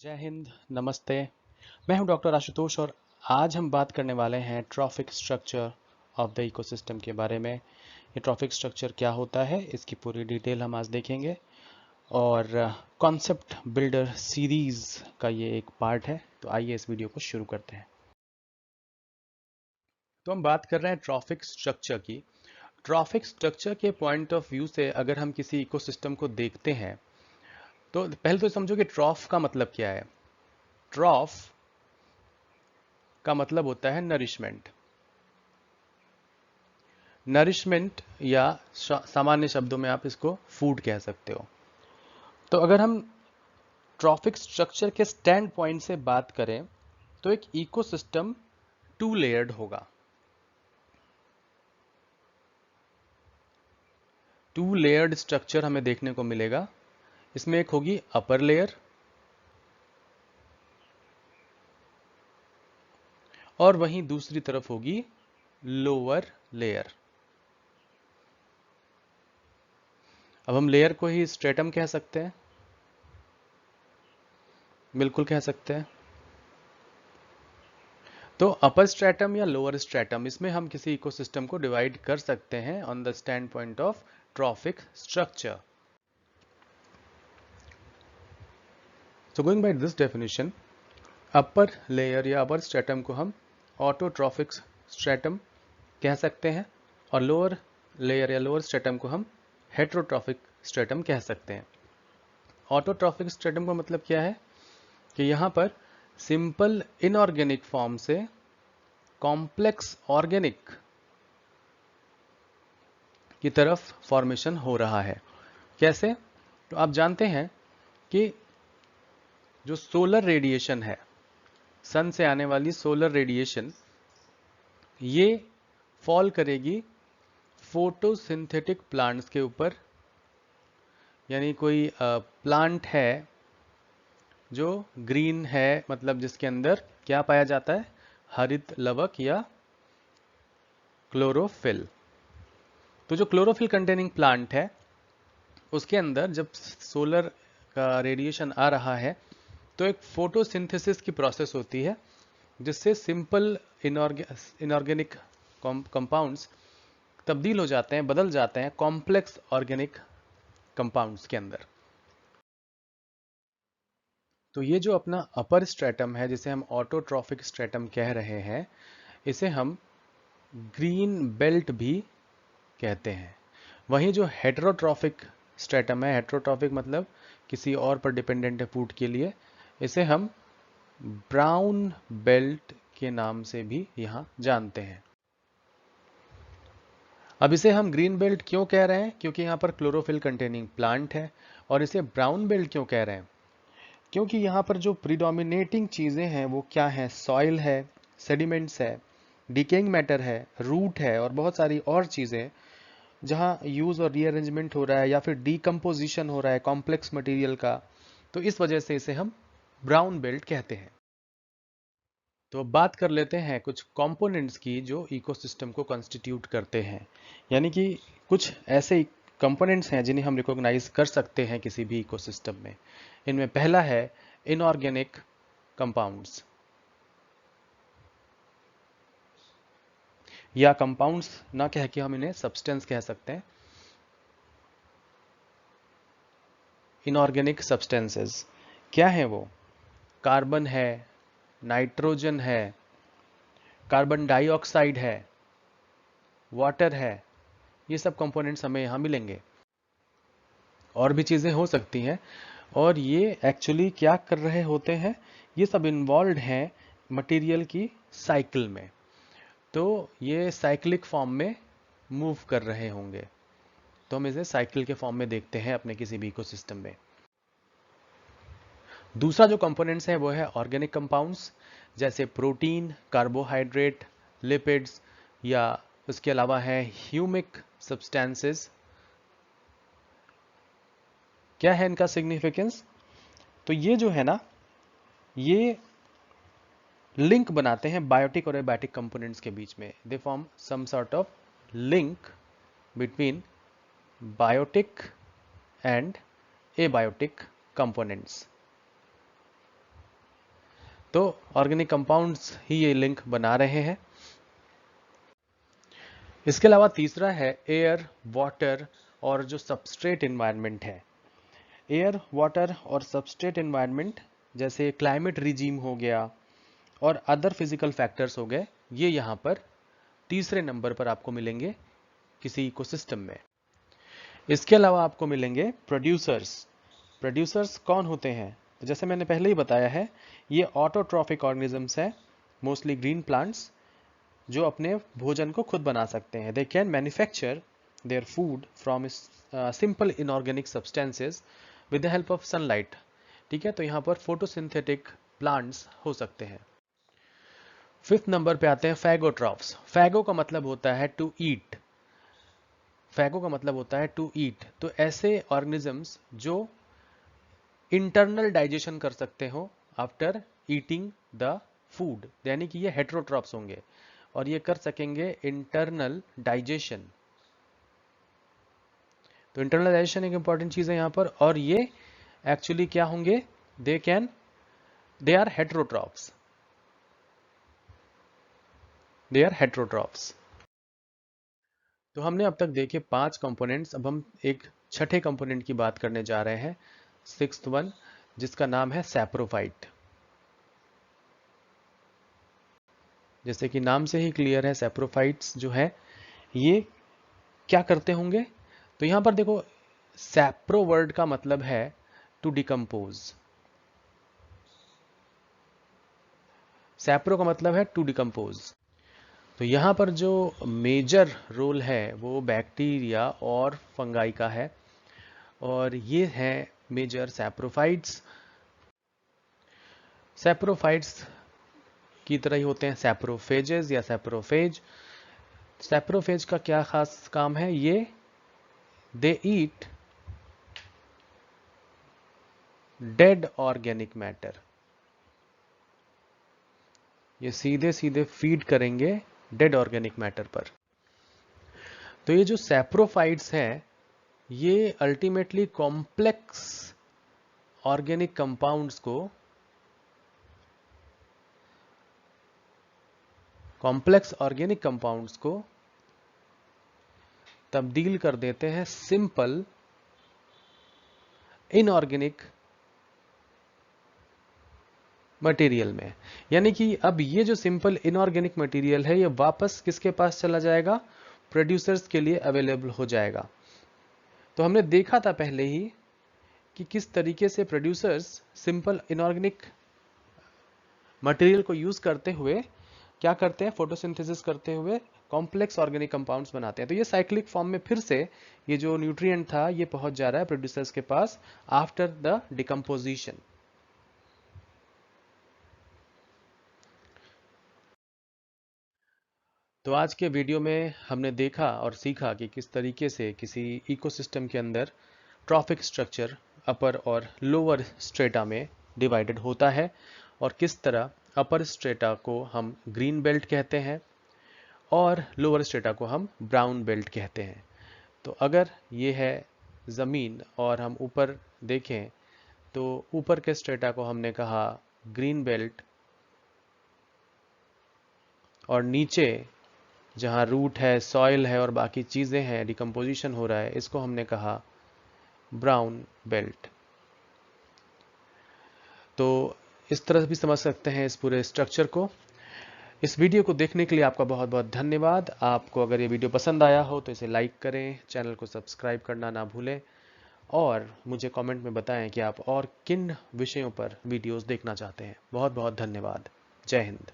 जय हिंद, नमस्ते। मैं हूं डॉक्टर आशुतोष और आज हम बात करने वाले हैं trophic structure of the ecosystem के बारे में। ये ट्रॉफिक स्ट्रक्चर क्या होता है, इसकी पूरी डिटेल हम आज देखेंगे और कॉन्सेप्ट बिल्डर सीरीज का ये एक पार्ट है। तो आइए इस वीडियो को शुरू करते हैं। तो हम बात कर रहे हैं ट्रॉफिक स्ट्रक्चर की। ट्रॉफिक स्ट्रक्चर के पॉइंट ऑफ व्यू से अगर हम किसी इकोसिस्टम को देखते हैं तो पहले तो समझो कि ट्रॉफ का मतलब क्या है। ट्रॉफ का मतलब होता है नरिशमेंट। नरिशमेंट या सामान्य शब्दों में आप इसको फूड कह सकते हो। तो अगर हम ट्रॉफिक स्ट्रक्चर के स्टैंड पॉइंट से बात करें तो एक इकोसिस्टम टू लेयर्ड होगा। टू लेयर्ड स्ट्रक्चर हमें देखने को मिलेगा। इसमें एक होगी अपर लेयर और वहीं दूसरी तरफ होगी लोअर लेयर। अब हम लेयर को ही स्ट्रेटम कह सकते हैं, बिल्कुल कह सकते हैं। तो अपर स्ट्रेटम या लोअर स्ट्रेटम, इसमें हम किसी इकोसिस्टम को डिवाइड कर सकते हैं on the stand point of trophic structure. So going by this definition, upper layer या अपर स्ट्रेटम को हम ऑटोट्रॉफिक स्ट्रेटम कह सकते हैं और लोअर लेयर या लोअर स्ट्रेटम को हम हेट्रोट्रॉफिक स्ट्रेटम कह सकते हैं। ऑटोट्रॉफिक स्ट्रेटम का मतलब क्या है कि यहाँ पर सिंपल इनऑर्गेनिक फॉर्म से कॉम्प्लेक्स ऑर्गेनिक की तरफ फॉर्मेशन हो रहा है। कैसे? तो आप जानते हैं कि जो सोलर रेडिएशन है, सन से आने वाली सोलर रेडिएशन, ये फॉल करेगी फोटोसिंथेटिक प्लांट्स के ऊपर। यानी कोई प्लांट है जो ग्रीन है, मतलब जिसके अंदर क्या पाया जाता है, हरित लवक या क्लोरोफिल। तो जो क्लोरोफिल कंटेनिंग प्लांट है उसके अंदर जब सोलर का रेडिएशन आ रहा है तो एक फोटोसिंथेसिस की प्रोसेस होती है जिससे सिंपल इनऑर्गेनिक कंपाउंड्स तब्दील हो जाते हैं, बदल जाते हैं कॉम्प्लेक्स ऑर्गेनिक कंपाउंड्स के अंदर। तो ये जो अपना अपर स्ट्रेटम है जिसे हम ऑटोट्रॉफिक स्ट्रेटम कह रहे हैं, इसे हम ग्रीन बेल्ट भी कहते हैं। वहीं जो हेटेरोट्रॉफिक स्ट्रेटम है, हेटेरोट्रॉफिक मतलब किसी और पर डिपेंडेंट है फूड के लिए, इसे हम ब्राउन बेल्ट के नाम से भी यहाँ जानते हैं। अब इसे हम ग्रीन बेल्ट क्यों कह रहे हैं? क्योंकि यहाँ पर क्लोरोफिल कंटेनिंग प्लांट है। और इसे ब्राउन बेल्ट क्यों कह रहे हैं? क्योंकि यहाँ पर जो प्रीडोमिनेटिंग चीज़ें हैं वो क्या हैं? सॉइल है, सेडिमेंट्स है, डिकेइंग मैटर है, रूट है और बहुत सारी और चीज़ें जहाँ यूज़ और रीअरेंजमेंट हो रहा है या फिर डीकम्पोजिशन हो रहा है कॉम्प्लेक्स मटेरियल का। तो इस वजह से इसे हम ब्राउन बेल्ट कहते हैं। तो अब बात कर लेते हैं कुछ कंपोनेंट्स की जो इकोसिस्टम को कॉन्स्टिट्यूट करते हैं। यानी कि कुछ ऐसे कंपोनेंट्स हैं जिन्हें हम रिकॉग्नाइज कर सकते हैं किसी भी इकोसिस्टम में। इनमें पहला है इनऑर्गेनिक कंपाउंड्स, या कंपाउंड्स ना कह के हम इन्हें सब्सटेंस कह सकते हैं। इनऑर्गेनिक सब्सटेंसेस क्या है वो? कार्बन है, नाइट्रोजन है, कार्बन डाइऑक्साइड है, वाटर है। ये सब कंपोनेंट्स हमें यहाँ मिलेंगे। और भी चीज़ें हो सकती हैं। और ये एक्चुअली क्या कर रहे होते हैं? ये सब इन्वॉल्व हैं मटेरियल की साइकिल में। तो ये साइक्लिक फॉर्म में मूव कर रहे होंगे। तो हम इसे साइकिल के फॉर्म में देखते हैं अपने किसी भी इकोसिस्टम में। दूसरा जो कंपोनेंट्स है वो है ऑर्गेनिक कंपाउंड्स, जैसे प्रोटीन, कार्बोहाइड्रेट, लिपिड्स, या उसके अलावा है ह्यूमिक सब्सटेंसेस। क्या है इनका सिग्निफिकेंस? तो ये जो है ना, ये लिंक बनाते हैं बायोटिक और एबायोटिक कंपोनेंट्स के बीच में। They form some sort of link between biotic and abiotic components. तो ऑर्गेनिक कंपाउंड्स ही ये लिंक बना रहे हैं। इसके अलावा तीसरा है एयर, वाटर और जो सबस्ट्रेट इन्वायरमेंट है। एयर, वाटर और सबस्ट्रेट इन्वायरमेंट जैसे क्लाइमेट रिजीम हो गया और अदर फिजिकल फैक्टर्स हो गए, ये यहाँ पर तीसरे नंबर पर आपको मिलेंगे किसी इकोसिस्टम में। इसके अलावा आपको मिलेंगे प्रोड्यूसर्स। प्रोड्यूसर्स कौन होते हैं? तो जैसे मैंने पहले ही बताया है, ये ऑटोट्रॉफिक ऑर्गेनिजम्स हैं, मोस्टली ग्रीन प्लांट्स, जो अपने भोजन को खुद बना सकते हैं। They can manufacture their food from simple inorganic substances with the help of sunlight. ठीक है, तो यहाँ पर फोटोसिंथेटिक प्लांट्स हो सकते हैं। फिफ्थ नंबर पे आते हैं फैगोट्रॉफ्स। फैगो का मतलब होता है टू ईट। फैगो का मतलब होता है टू ईट। तो ऐसे ऑर्गेनिजम्स जो इंटरनल डाइजेशन कर सकते हो आफ्टर ईटिंग द फूड, यानी कि ये हेटेरोट्रॉफ्स होंगे और ये कर सकेंगे इंटरनल डाइजेशन। तो इंटरनल डाइजेशन एक इंपॉर्टेंट चीज है यहाँ पर, और ये एक्चुअली क्या होंगे? They are heterotrophs. They are heterotrophs. तो हमने अब तक देखे 5 कंपोनेंट्स। अब हम एक छठे कंपोनेंट की बात करने जा रहे हैं, सिक्स्थ वन, जिसका नाम है सैप्रोफाइट। जैसे कि नाम से ही क्लियर है, सैप्रोफाइट्स जो है ये क्या करते होंगे? तो यहां पर देखो, सैप्रो वर्ड का मतलब है टू डिकम्पोज। सैप्रो का मतलब है टू डिकम्पोज। तो यहां पर जो मेजर रोल है वो बैक्टीरिया और फंगाई का है, और ये है मेजर सैप्रोफाइट्स। सैप्रोफाइट्स की तरह ही होते हैं सैप्रोफेजेस या सैप्रोफेज। सैप्रोफेज का क्या खास काम है? ये दे ईट डेड ऑर्गेनिक मैटर। ये सीधे सीधे फीड करेंगे डेड ऑर्गेनिक मैटर पर। तो ये जो सैप्रोफाइट्स हैं, ये अल्टीमेटली कॉम्प्लेक्स ऑर्गेनिक कंपाउंड्स को तब्दील कर देते हैं सिंपल इनऑर्गेनिक मटेरियल में। यानी कि अब ये जो सिंपल इनऑर्गेनिक मटेरियल है, ये वापस किसके पास चला जाएगा? प्रोड्यूसर्स के लिए अवेलेबल हो जाएगा। तो हमने देखा था पहले ही कि किस तरीके से प्रोड्यूसर्स सिंपल इनऑर्गेनिक मटेरियल को यूज करते हुए क्या करते हैं? फोटोसिंथेसिस करते हुए कॉम्प्लेक्स ऑर्गेनिक कंपाउंड्स बनाते हैं। तो ये साइक्लिक फॉर्म में फिर से ये जो न्यूट्रिएंट था ये पहुंच जा रहा है प्रोड्यूसर्स के पास आफ्टर द डिकम्पोजिशन। तो आज के वीडियो में हमने देखा और सीखा कि किस तरीके से किसी इकोसिस्टम के अंदर ट्रॉफिक स्ट्रक्चर अपर और लोअर स्ट्रेटा में डिवाइडेड होता है, और किस तरह अपर स्ट्रेटा को हम ग्रीन बेल्ट कहते हैं और लोअर स्ट्रेटा को हम ब्राउन बेल्ट कहते हैं। तो अगर ये है ज़मीन और हम ऊपर देखें तो ऊपर के स्ट्रेटा को हमने कहा ग्रीन बेल्ट, और नीचे जहाँ रूट है, सॉइल है और बाकी चीज़ें हैं, डिकम्पोजिशन हो रहा है, इसको हमने कहा ब्राउन बेल्ट। तो इस तरह भी समझ सकते हैं इस पूरे स्ट्रक्चर को। इस वीडियो को देखने के लिए आपका बहुत बहुत धन्यवाद। आपको अगर ये वीडियो पसंद आया हो तो इसे लाइक करें, चैनल को सब्सक्राइब करना ना भूलें, और मुझे कमेंट में बताएं कि आप और किन विषयों पर वीडियोस देखना चाहते हैं। बहुत बहुत धन्यवाद। जय हिंद।